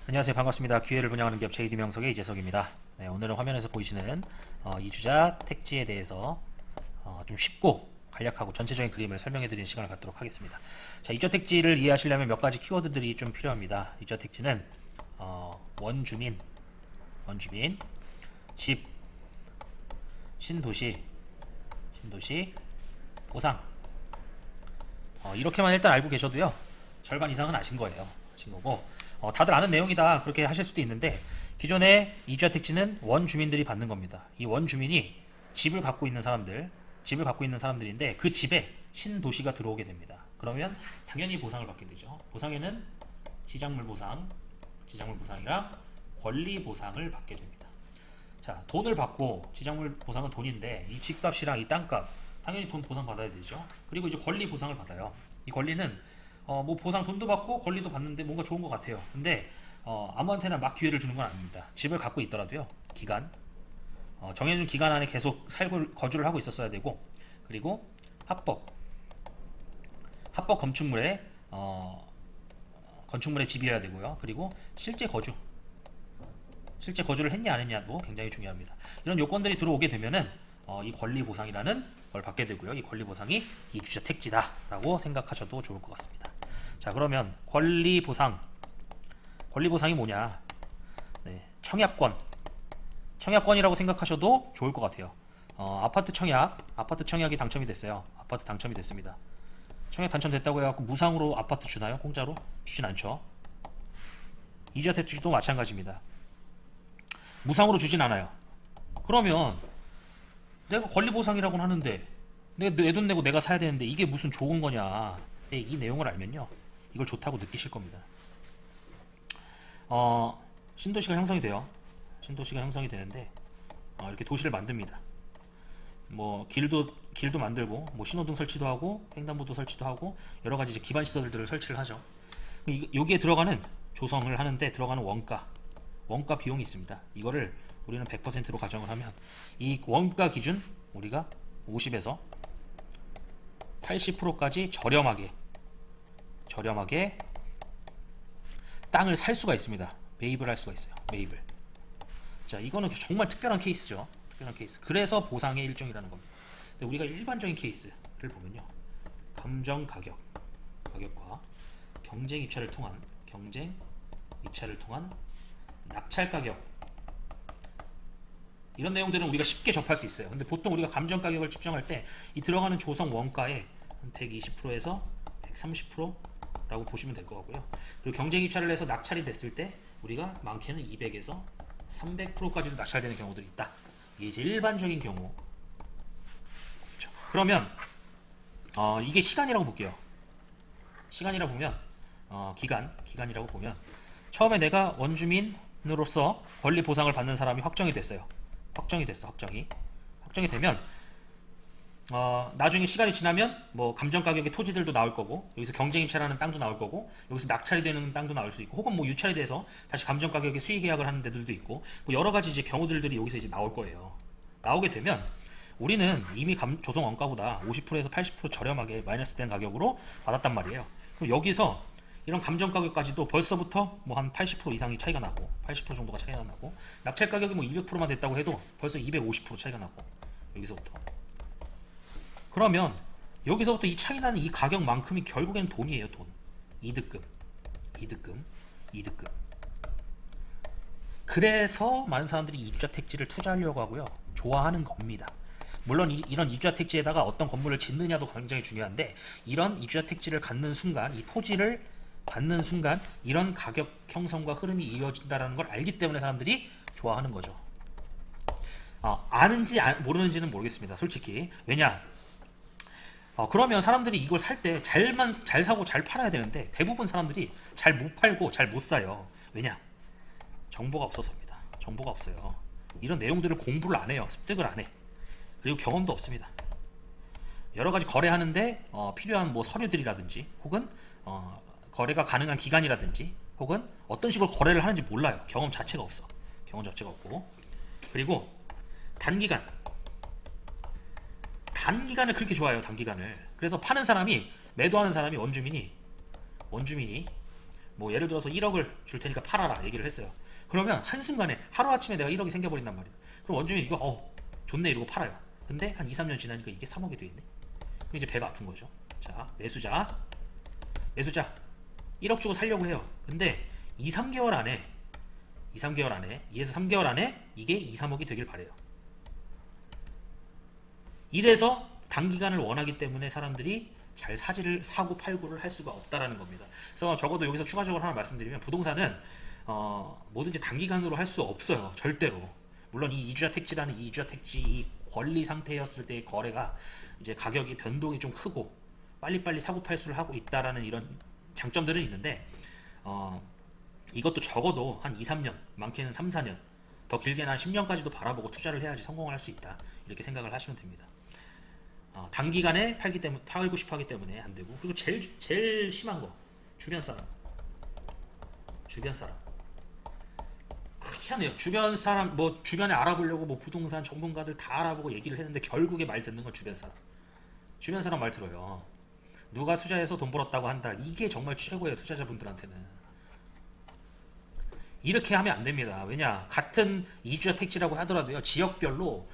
안녕하세요. 반갑습니다. 기회를 분양하는 기업 JD명석의 이재석입니다. 네, 오늘은 화면에서 보이시는 이주자 택지에 대해서 좀 쉽고 간략하고 전체적인 그림을 설명해 드리는 시간을 갖도록 하겠습니다. 자, 이주자 택지를 이해하시려면 몇 가지 키워드들이 좀 필요합니다. 이주자 택지는 원주민, 집, 신도시, 보상, 이렇게만 일단 알고 계셔도요, 절반 이상은 아신 거예요. 아신 거고, 다들 아는 내용이다 그렇게 하실 수도 있는데, 기존의 이주자 택지는 원주민들이 받는 겁니다. 이 원주민이 집을 갖고 있는 사람들인데, 그 집에 신도시가 들어오게 됩니다. 그러면 당연히 보상을 받게 되죠. 보상에는 지작물 보상이랑 권리 보상을 받게 됩니다. 자, 돈을 받고, 지작물 보상은 돈인데 이 집값이랑 이 땅값 당연히 돈 보상 받아야 되죠. 그리고 이제 권리 보상을 받아요. 이 권리는 뭐 보상 돈도 받고 권리도 받는데 뭔가 좋은 것 같아요. 근데 아무한테나 막 기회를 주는 건 아닙니다. 집을 갖고 있더라도요, 기간, 정해진 기간 안에 계속 살고 거주를 하고 있었어야 되고, 그리고 합법 건축물에 집이어야 되고요. 그리고 실제 거주를 했냐 안 했냐도 굉장히 중요합니다. 이런 요건들이 들어오게 되면은 이 권리 보상이라는 걸 받게 되고요. 이 권리 보상이 이주자 택지다라고 생각하셔도 좋을 것 같습니다. 자, 그러면 권리 보상이 뭐냐? 네, 청약권이라고 생각하셔도 좋을 것 같아요. 아파트 청약이 당첨이 됐어요. 아파트 당첨이 됐습니다. 청약 당첨됐다고 해갖고 무상으로 아파트 주나요? 공짜로? 주진 않죠. 이주자 택지도 마찬가지입니다. 무상으로 주진 않아요. 그러면 내가 권리보상이라고는 하는데 내 돈 내고 내가 사야 되는데 이게 무슨 좋은 거냐. 이 내용을 알면요, 이걸 좋다고 느끼실 겁니다. 신도시가 형성이 돼요. 신도시가 형성이 되는데 이렇게 도시를 만듭니다. 뭐 길도 만들고, 뭐 신호등 설치도 하고, 횡단보도 설치도 하고, 여러 가지 이제 기반 시설들을 설치를 하죠. 여기에 들어가는, 조성을 하는데 들어가는 원가 비용이 있습니다. 이거를 우리는 100%로 가정을 하면 이 원가 기준 우리가 50에서 80%까지 저렴하게 땅을 살 수가 있습니다. 매입을 할 수가 있어요. 매입을. 자, 이거는 정말 특별한 케이스죠. 특별한 케이스. 그래서 보상의 일종이라는 겁니다. 근데 우리가 일반적인 케이스를 보면요, 감정 가격과 경쟁 입찰을 통한 낙찰 가격, 이런 내용들은 우리가 쉽게 접할 수 있어요. 근데 보통 우리가 감정 가격을 측정할 때 이 들어가는 조성 원가의 120%에서 130%라고 보시면 될 것 같고요. 그리고 경쟁 입찰을 해서 낙찰이 됐을 때 우리가 많게는 200에서 300%까지도 낙찰되는 경우들이 있다. 이게 이제 일반적인 경우. 그렇죠. 그러면 이게 시간이라고 볼게요. 시간이라고 보면 기간이라고 보면, 처음에 내가 원주민으로서 권리 보상을 받는 사람이 확정이 됐어요. 확정이 되면 나중에 시간이 지나면 뭐 감정 가격의 토지들도 나올 거고, 여기서 경쟁 입찰하는 땅도 나올 거고, 여기서 낙찰이 되는 땅도 나올 수 있고, 혹은 뭐 유찰이 돼서 다시 감정 가격의 수의 계약을 하는 데들도 있고, 뭐 여러 가지 이제 경우들이 여기서 이제 나올 거예요. 나오게 되면 우리는 이미 조성 원가보다 50%에서 80% 저렴하게 마이너스 된 가격으로 받았단 말이에요. 그럼 여기서 이런 감정 가격까지도 벌써부터 뭐 한 80% 이상이 차이가 나고, 80% 정도가 차이가 나고, 낙찰 가격이 뭐 200%만 됐다고 해도 벌써 250% 차이가 나고, 여기서부터. 그러면 여기서부터 이 차이 나는 이 가격만큼이 결국엔 돈이에요. 돈. 이득금. 그래서 많은 사람들이 이주자 택지를 투자하려고 하고요, 좋아하는 겁니다. 물론 이런 이주자 택지에다가 어떤 건물을 짓느냐도 굉장히 중요한데, 이런 이주자 택지를 갖는 순간, 이 토지를 받는 순간 이런 가격 형성과 흐름이 이어진다는 걸 알기 때문에 사람들이 좋아하는 거죠. 아는지 모르는지는 모르겠습니다, 솔직히. 왜냐? 그러면 사람들이 이걸 살 때 잘 사고 잘 팔아야 되는데, 대부분 사람들이 잘 못 팔고 잘 못 사요. 왜냐? 정보가 없어서입니다. 정보가 없어요. 이런 내용들을 공부를 안 해요. 습득을 안 해. 그리고 경험도 없습니다. 여러 가지 거래하는데 필요한 뭐 서류들이라든지, 혹은 거래가 가능한 기간이라든지, 혹은 어떤 식으로 거래를 하는지 몰라요. 경험 자체가 없고. 그리고 단기간을 그렇게 좋아해요. 단기간을. 그래서 파는 사람이, 매도하는 사람이, 원주민이 뭐 예를 들어서 1억을 줄 테니까 팔아라 얘기를 했어요. 그러면 한순간에 하루아침에 내가 1억이 생겨버린단 말이에요. 그럼 원주민 이거 좋네 이러고 팔아요. 근데 한 2, 3년 지나니까 이게 3억이 돼 있네. 그럼 이제 배가 아픈 거죠. 자, 매수자 1억 주고 살려고 해요. 근데 2, 3개월 안에 2에서 3개월 안에 이게 2, 3억이 되길 바래요. 이래서 단기간을 원하기 때문에 사람들이 잘 사고 팔고를 할 수가 없다라는 겁니다. 그래서 적어도 여기서 추가적으로 하나 말씀드리면 부동산은 뭐든지 단기간으로 할 수 없어요. 절대로. 물론 이 이주자 택지라는 이 이주자 택지 이 권리 상태였을 때의 거래가 이제 가격이 변동이 좀 크고 빨리빨리 사고 팔수를 하고 있다라는 이런 장점들은 있는데 이것도 적어도 한 2, 3년, 많게는 3, 4년, 더 길게는 한 10년까지도 바라보고 투자를 해야지 성공을 할 수 있다. 이렇게 생각을 하시면 됩니다. 단기간에 팔고 싶어 하기 때문에 안 되고, 그리고 제일 심한 거 주변 사람 희한해요. 주변 사람 뭐 주변에 알아보려고 뭐 부동산 전문가들 다 알아보고 얘기를 했는데 결국에 말 듣는 건 주변 사람 말 들어요. 누가 투자해서 돈 벌었다고 한다. 이게 정말 최고예요. 투자자분들한테는 이렇게 하면 안 됩니다. 왜냐, 같은 이주자 택지라고 하더라도요, 지역별로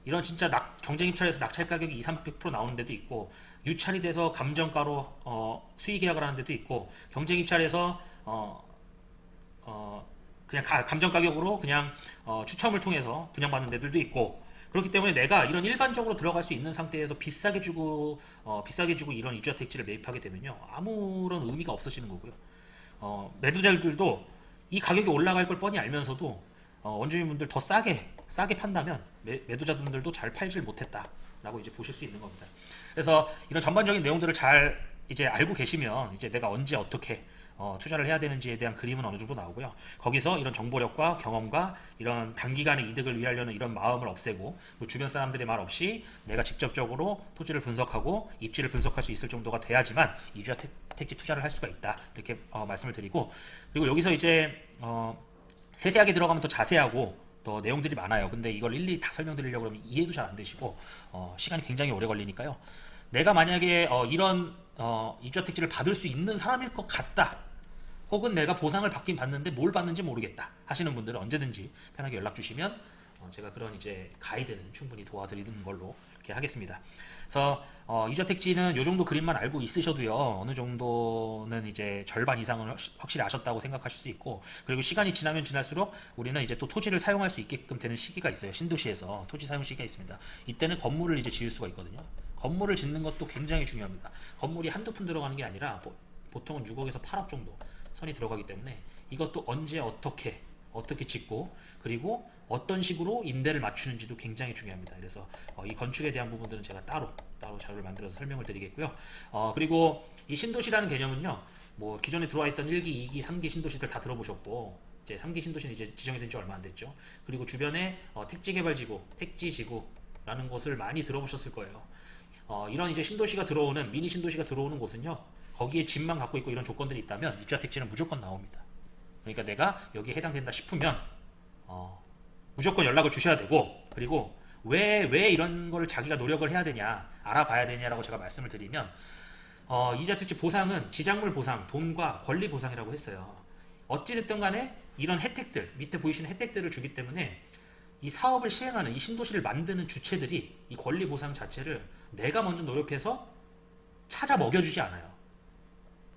이런 진짜 경쟁 입찰에서 낙찰 가격이 200~300% 나오는 데도 있고, 유찰이 돼서 감정가로 수의 계약을 하는 데도 있고, 경쟁 입찰에서 그냥 감정 가격으로 그냥 추첨을 통해서 분양받는 데들도 있고, 그렇기 때문에 내가 이런 일반적으로 들어갈 수 있는 상태에서 비싸게 주고 이런 이주자 택지를 매입하게 되면요, 아무런 의미가 없어지는 거고요. 매도자들도 이 가격이 올라갈 걸 뻔히 알면서도 원주민분들 더 싸게 판다면 매도자분들도 잘 팔질 못했다라고 이제 보실 수 있는 겁니다. 그래서 이런 전반적인 내용들을 잘 이제 알고 계시면 이제 내가 언제 어떻게 투자를 해야 되는지에 대한 그림은 어느 정도 나오고요. 거기서 이런 정보력과 경험과 이런 단기간의 이득을 위하려는 이런 마음을 없애고, 주변 사람들의 말 없이 내가 직접적으로 토지를 분석하고 입지를 분석할 수 있을 정도가 돼야지만 이주자 택지 투자를 할 수가 있다. 이렇게 말씀을 드리고, 그리고 여기서 이제 세세하게 들어가면 더 자세하고 더 내용들이 많아요. 근데 이걸 일일이 다 설명드리려고 하면 이해도 잘 안 되시고 시간이 굉장히 오래 걸리니까요. 내가 만약에 이런 이주자 택지를 받을 수 있는 사람일 것 같다, 혹은 내가 보상을 받긴 받는데 뭘 받는지 모르겠다 하시는 분들은 언제든지 편하게 연락 주시면 제가 그런 이제 가이드는 충분히 도와드리는 걸로 이렇게 하겠습니다. 그래서 이주자 택지는 이 정도 그림만 알고 있으셔도요, 어느 정도는 이제 절반 이상은 확실히 아셨다고 생각하실 수 있고, 그리고 시간이 지나면 지날수록 우리는 이제 또 토지를 사용할 수 있게끔 되는 시기가 있어요. 신도시에서 토지 사용 시기가 있습니다. 이때는 건물을 이제 지을 수가 있거든요. 건물을 짓는 것도 굉장히 중요합니다. 건물이 한두 푼 들어가는 게 아니라 보통은 6억에서 8억 정도 선이 들어가기 때문에 이것도 언제 어떻게 짓고, 그리고 어떤 식으로 임대를 맞추는지도 굉장히 중요합니다. 그래서 이 건축에 대한 부분들은 제가 따로 자료를 만들어서 설명을 드리겠고요. 그리고 이 신도시라는 개념은요, 뭐 기존에 들어와 있던 1기, 2기, 3기 신도시들 다 들어보셨고, 이제 3기 신도시는 이제 지정이 된 지 얼마 안 됐죠. 그리고 주변에 택지개발지구, 택지지구라는 곳을 많이 들어보셨을 거예요. 이런 이제 신도시가 들어오는, 미니 신도시가 들어오는 곳은요, 거기에 집만 갖고 있고 이런 조건들이 있다면 이주자 택지는 무조건 나옵니다. 그러니까 내가 여기에 해당된다 싶으면 무조건 연락을 주셔야 되고, 그리고 왜 이런 거를 자기가 노력을 해야 되냐, 알아봐야 되냐라고 제가 말씀을 드리면, 이주자 택지 보상은 지작물 보상, 돈과 권리 보상이라고 했어요. 어찌됐든 간에 이런 혜택들, 밑에 보이시는 혜택들을 주기 때문에 이 사업을 시행하는, 이 신도시를 만드는 주체들이 이 권리 보상 자체를 내가 먼저 노력해서 찾아 먹여주지 않아요.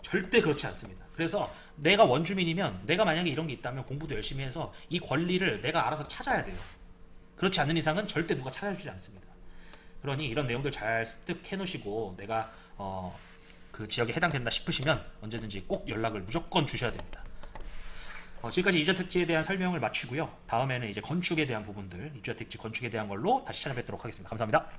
절대 그렇지 않습니다. 그래서 내가 원주민이면, 내가 만약에 이런 게 있다면 공부도 열심히 해서 이 권리를 내가 알아서 찾아야 돼요. 그렇지 않는 이상은 절대 누가 찾아주지 않습니다. 그러니 이런 내용들 잘 습득해 놓으시고, 내가 그 지역에 해당된다 싶으시면 언제든지 꼭 연락을 무조건 주셔야 됩니다. 지금까지 이주자 택지에 대한 설명을 마치고요. 다음에는 이제 건축에 대한 부분들, 이주자 택지 건축에 대한 걸로 다시 찾아뵙도록 하겠습니다. 감사합니다.